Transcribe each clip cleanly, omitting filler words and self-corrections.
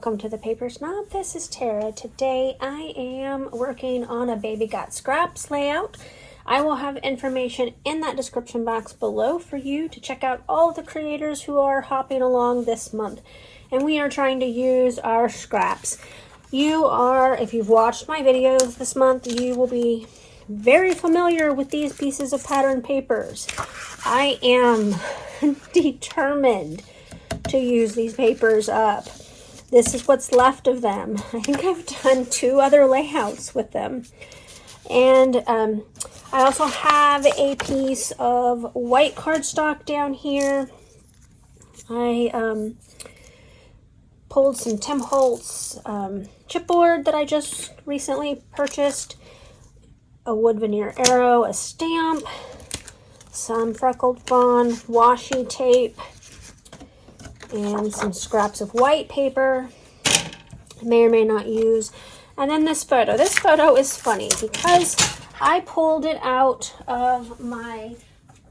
welcome to the Paper Snob. This is Tara. Today I am working on a Baby Got Scraps layout. I will have information in that description box below for you to check out all of the creators who are hopping along this month. And we are trying to use our scraps. If you've watched my videos this month, you will be very familiar with these pieces of pattern papers. I am determined to use these papers up. This is what's left of them. I think I've done 2 other layouts with them. And I also have a piece of white cardstock down here. I pulled some Tim Holtz chipboard that I just recently purchased, a wood veneer arrow, a stamp, some freckled fawn washi tape, and some scraps of white paper I may or may not use. And then this photo. This photo is funny because I pulled it out of my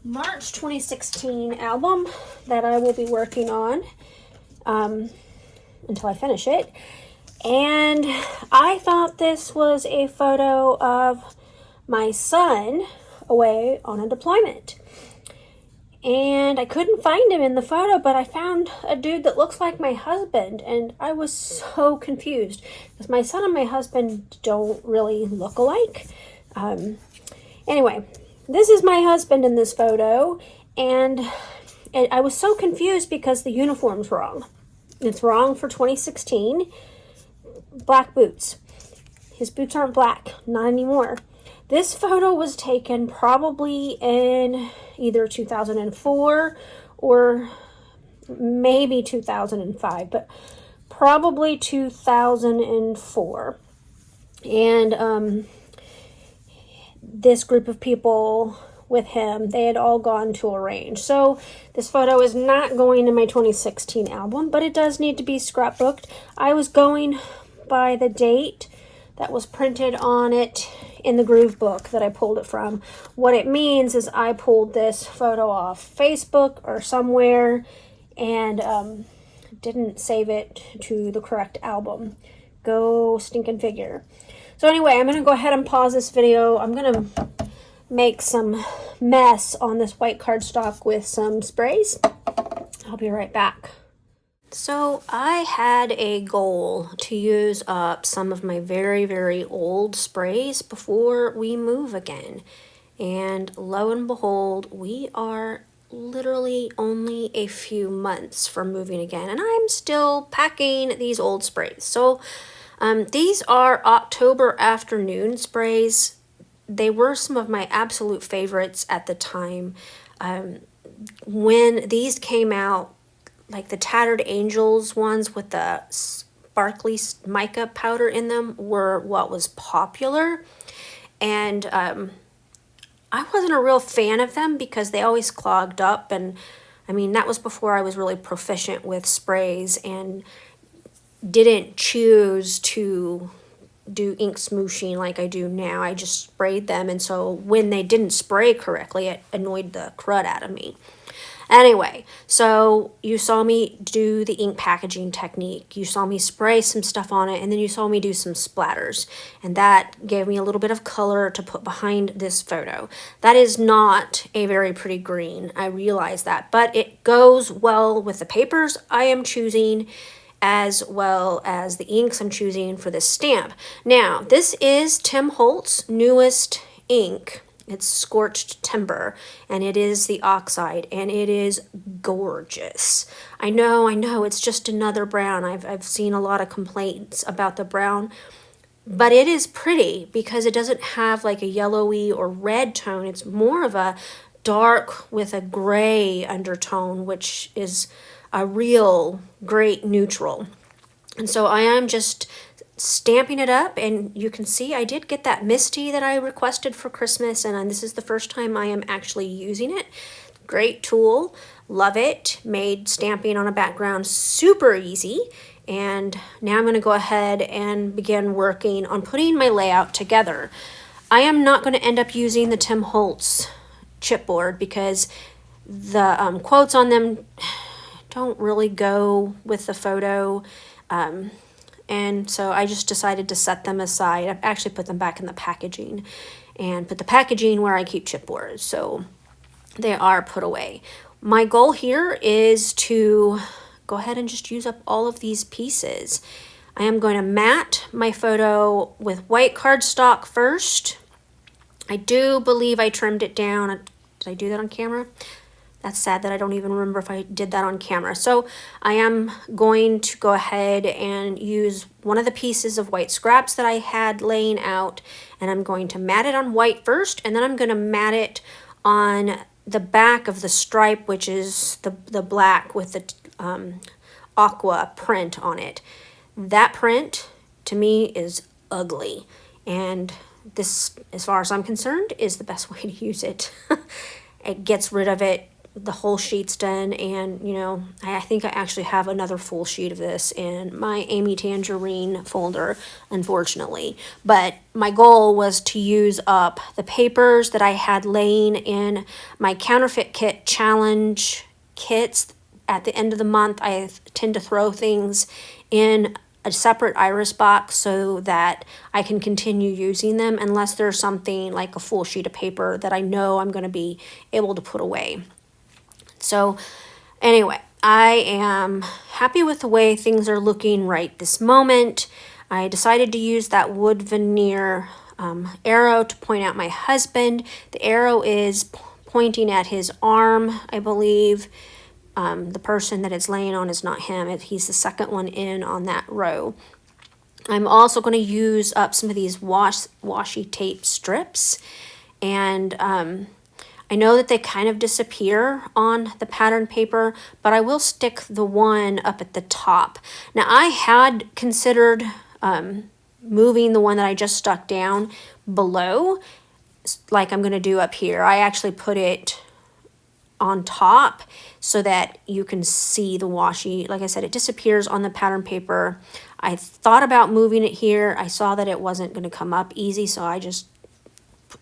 March 2016 album that I will be working on until I finish it. And I thought this was a photo of my son away on a deployment. And I couldn't find him in the photo, but I found a dude that looks like my husband, and I was so confused because my son and my husband don't really look alike. Anyway, this is my husband in this photo, and I was so confused because the uniform's wrong. It's wrong for 2016. Black boots. His boots aren't black, not anymore. This photo was taken probably in either 2004 or maybe 2005, but probably 2004. And this group of people with him, they had all gone to a range. So this photo is not going in my 2016 album, but it does need to be scrapbooked. I was going by the date that was printed on it in the Groove book that I pulled it from. What it means is I pulled this photo off Facebook or somewhere and didn't save it to the correct album. Go stinking figure. So anyway, I'm going to go ahead and pause this video. I'm going to make some mess on this white cardstock with some sprays. I'll be right back. So I had a goal to use up some of my very, very old sprays before we move again. And lo and behold, we are literally only a few months from moving again. And I'm still packing these old sprays. So these are October afternoon sprays. They were some of my absolute favorites at the time. When these came out, like the Tattered Angels ones with the sparkly mica powder in them were what was popular. And I wasn't a real fan of them because they always clogged up. And I mean, that was before I was really proficient with sprays and didn't choose to do ink smooshing like I do now. I just sprayed them. And so when they didn't spray correctly, it annoyed the crud out of me. Anyway, so you saw me do the ink packaging technique. You saw me spray some stuff on it, and then you saw me do some splatters. And that gave me a little bit of color to put behind this photo. That is not a very pretty green. I realize that, but it goes well with the papers I am choosing as well as the inks I'm choosing for this stamp. Now, this is Tim Holtz' newest ink. It's Scorched Timber, and it is the oxide, and it is gorgeous. I know, it's just another brown. I've seen a lot of complaints about the brown, but it is pretty because it doesn't have like a yellowy or red tone. It's more of a dark with a gray undertone, which is a real great neutral. And so I am just stamping it up, and you can see I did get that Misty that I requested for Christmas, and this is the first time I am actually using it. Great tool, love it. Made stamping on a background super easy. And now I'm going to go ahead and begin working on putting my layout together. I am not going to end up using the Tim Holtz chipboard because the quotes on them don't really go with the photo. And so I just decided to set them aside. I've actually put them back in the packaging and put the packaging where I keep chipboards. So they are put away. My goal here is to go ahead and just use up all of these pieces. I am going to mat my photo with white cardstock first. I do believe I trimmed it down. Did I do that on camera? That's sad that I don't even remember if I did that on camera. So I am going to go ahead and use one of the pieces of white scraps that I had laying out, and I'm going to mat it on white first, and then I'm going to mat it on the back of the stripe, which is the black with the aqua print on it. That print, to me, is ugly, and this, as far as I'm concerned, is the best way to use it. It gets rid of it. The whole sheet's done, and you know, I think I actually have another full sheet of this in my Amy Tangerine folder, unfortunately. But my goal was to use up the papers that I had laying in my counterfeit kit challenge kits. At the end of the month, I tend to throw things in a separate iris box so that I can continue using them unless there's something like a full sheet of paper that I know I'm going to be able to put away. So anyway, I am happy with the way things are looking right this moment. I decided to use that wood veneer arrow to point out my husband. The arrow is pointing at his arm, I believe. The person that it's laying on is not him. He's the second one in on that row. I'm also going to use up some of these washi tape strips, and I know that they kind of disappear on the pattern paper, but I will stick the one up at the top. Now, I had considered moving the one that I just stuck down below, like I'm going to do up here. I actually put it on top so that you can see the washi. Like I said, it disappears on the pattern paper. I thought about moving it here. I saw that it wasn't going to come up easy, so I just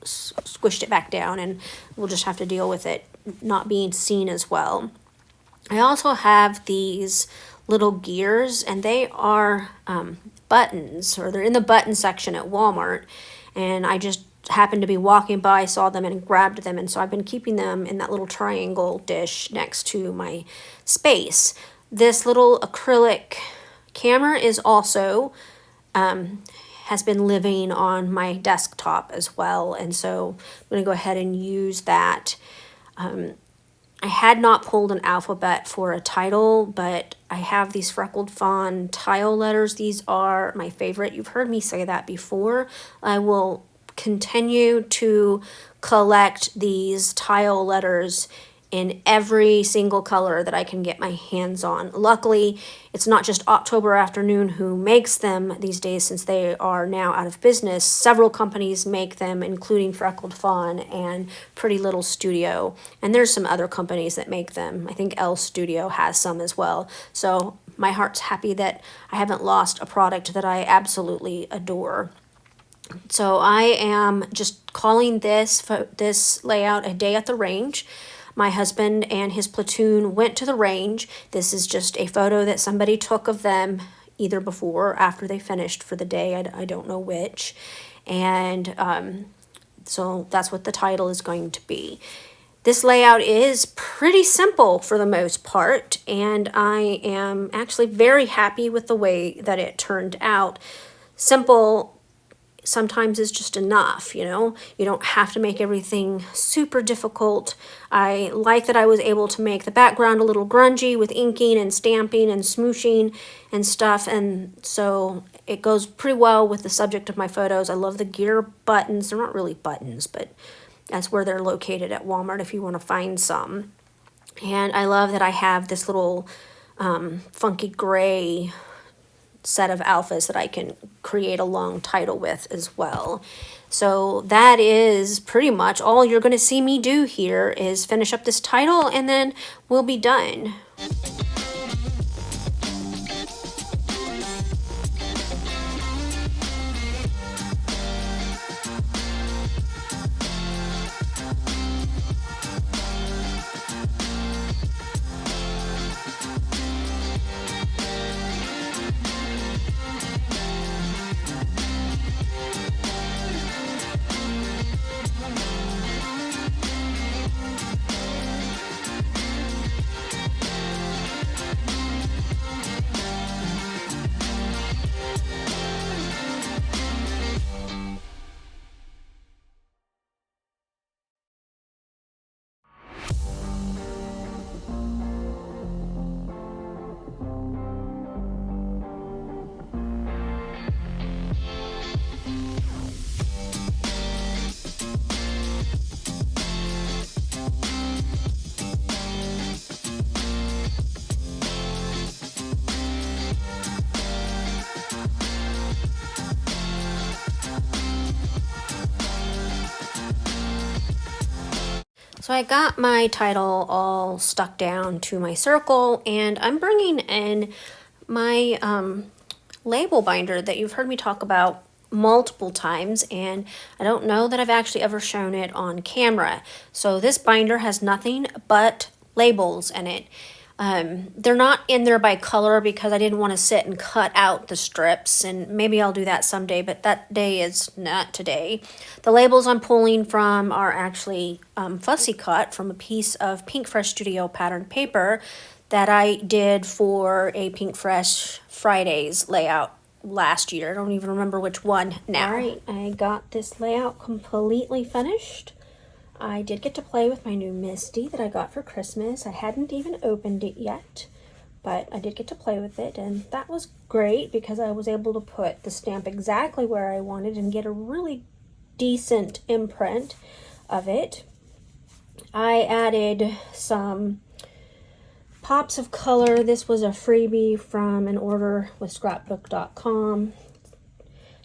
squished it back down, and we'll just have to deal with it not being seen as well. I also have these little gears, and they are buttons, or they're in the button section at Walmart, and I just happened to be walking by, saw them, and grabbed them, and so I've been keeping them in that little triangle dish next to my space. This little acrylic camera is also has been living on my desktop as well, and so I'm going to go ahead and use that. I had not pulled an alphabet for a title, but I have these freckled fawn tile letters. These are my favorite. You've heard me say that before. I will continue to collect these tile letters in every single color that I can get my hands on. Luckily, it's not just October Afternoon who makes them these days, since they are now out of business. Several companies make them, including Freckled Fawn and Pretty Little Studio. And there's some other companies that make them. I think Elle Studio has some as well. So my heart's happy that I haven't lost a product that I absolutely adore. So I am just calling this layout a day at the range. My husband and his platoon went to the range. This is just a photo that somebody took of them either before or after they finished for the day. I don't know which. And so that's what the title is going to be. This layout is pretty simple for the most part, and I am actually very happy with the way that it turned out. Simple sometimes is just enough, you know. You don't have to make everything super difficult. I like that I was able to make the background a little grungy with inking and stamping and smooshing and stuff, and so it goes pretty well with the subject of my photos. I love the gear buttons. They're not really buttons, but that's where they're located at Walmart if you want to find some. And I love that I have this little funky gray set of alphas that I can create a long title with as well. So that is pretty much all you're going to see me do here, is finish up this title, and then we'll be done. So I got my title all stuck down to my circle, and I'm bringing in my label binder that you've heard me talk about multiple times, and I don't know that I've actually ever shown it on camera. So this binder has nothing but labels in it. They're not in there by color because I didn't want to sit and cut out the strips, and maybe I'll do that someday, but that day is not today. The labels I'm pulling from are actually fussy cut from a piece of Pink Fresh Studio pattern paper that I did for a Pink Fresh Fridays layout last year. I don't even remember which one now. All right, I got this layout completely finished. I did get to play with my new Misty that I got for Christmas. I hadn't even opened it yet, but I did get to play with it, and that was great because I was able to put the stamp exactly where I wanted and get a really decent imprint of it. I added some pops of color. This was a freebie from an order with scrapbook.com.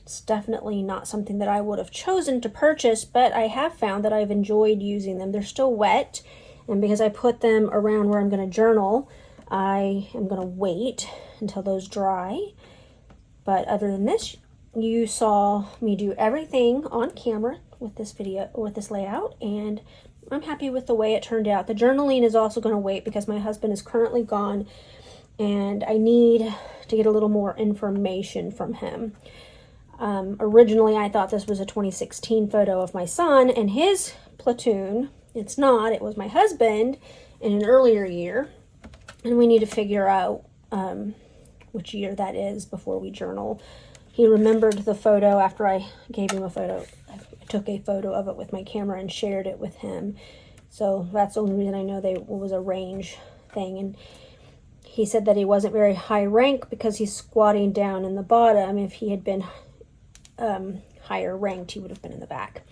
It's definitely not something that I would have chosen to purchase, but I have found that I've enjoyed using them. They're still wet, and because I put them around where I'm going to journal, I am going to wait until those dry. But other than this, you saw me do everything on camera with this video, with this layout, and I'm happy with the way it turned out. The journaling is also going to wait because my husband is currently gone, and I need to get a little more information from him. Originally, I thought this was a 2016 photo of my son and his platoon. It's not. It was my husband in an earlier year, and we need to figure out which year that is before we journal. He remembered the photo after I gave him a photo. I took a photo of it with my camera and shared it with him. So that's the only reason I know it was a range thing. And he said that he wasn't very high rank because he's squatting down in the bottom. If he had been higher ranked, he would have been in the back.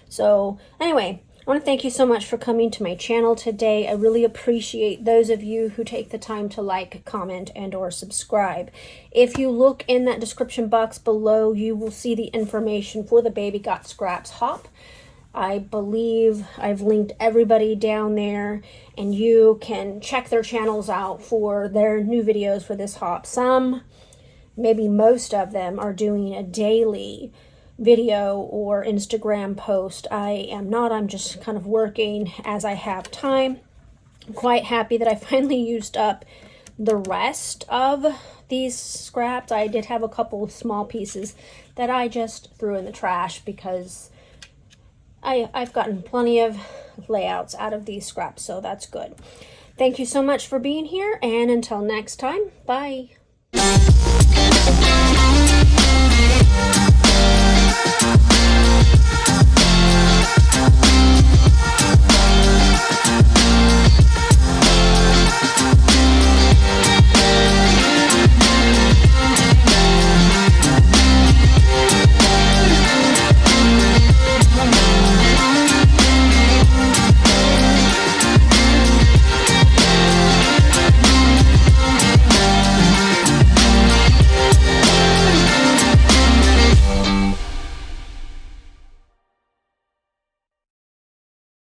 So anyway, I want to thank you so much for coming to my channel today. I really appreciate those of you who take the time to like, comment, and or subscribe. If you look in that description box below, you will see the information for the Baby Got Scraps hop. I believe I've linked everybody down there, and you can check their channels out for their new videos for this hop. Some, maybe most of them, are doing a daily video or Instagram post. I am not. I'm just kind of working as I have time. I'm quite happy that I finally used up the rest of these scraps. I did have a couple of small pieces that I just threw in the trash because I've gotten plenty of layouts out of these scraps, so that's good. Thank you so much for being here, and until next time, bye.